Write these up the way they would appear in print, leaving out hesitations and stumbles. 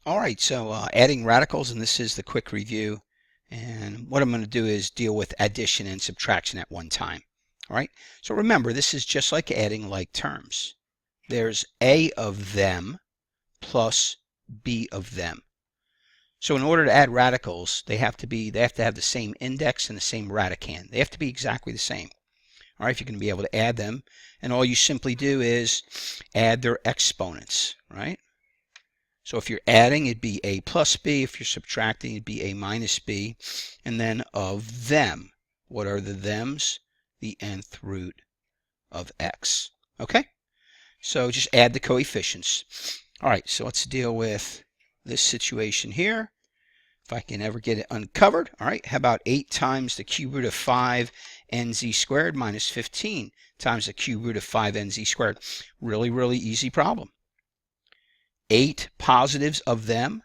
All right, so adding radicals, and this is the quick review. And what I'm going to do is deal with addition and subtraction at one time. All right, so remember, this is just like adding like terms. There's A of them plus B of them. So in order to add radicals, they have to have the same index and the same radicand. They have to be exactly the same. All right, if you're going to be able to add them, and all you simply do is add their exponents, right? So if you're adding, it'd be a plus b. If you're subtracting, it'd be a minus b. And then of them. What are the thems? The nth root of x. Okay? So just add the coefficients. All right, so let's deal with this situation here. If I can ever get it uncovered. All right, how about 8 times the cube root of 5 nz squared minus 15 times the cube root of 5 nz squared? Really, really easy problem. 8 positives of them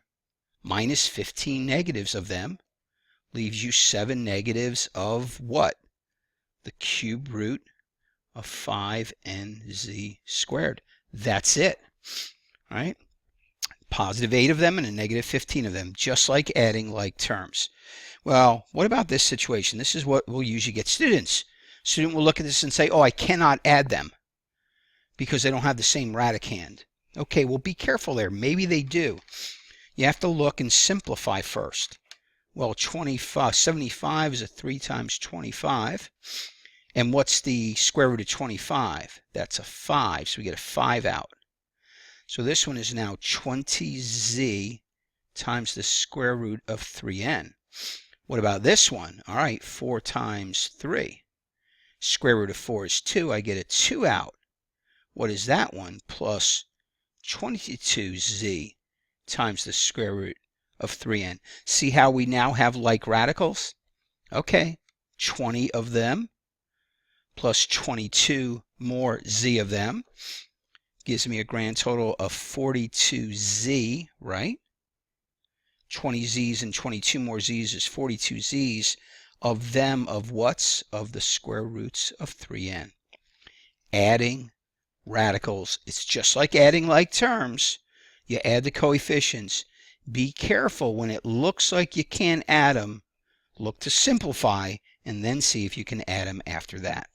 minus 15 negatives of them leaves you 7 negatives of what? The cube root of 5nz squared. That's it. All right? Positive 8 of them and a negative 15 of them, just like adding like terms. Well, what about this situation? This is what we'll usually get students. Student will look at this and say, oh, I cannot add them because they don't have the same radicand. Okay, well, be careful there. Maybe they do. You have to look and simplify first. Well, 75 is a 3 times 25. And what's the square root of 25? That's a 5, so we get a 5 out. So this one is now 20z times the square root of 3n. What about this one? All right, 4 times 3. Square root of 4 is 2. I get a 2 out. What is that one? Plus 22z times the square root of 3n. See how we now have like radicals? Okay, 20 of them plus 22 more z of them gives me a grand total of 42z, right? 20 z's and 22 more z's is 42 z's of them of what's? Of the square roots of 3n. Adding radicals. It's just like adding like terms. You add the coefficients. Be careful when it looks like you can't add them. Look to simplify and then see if you can add them after that.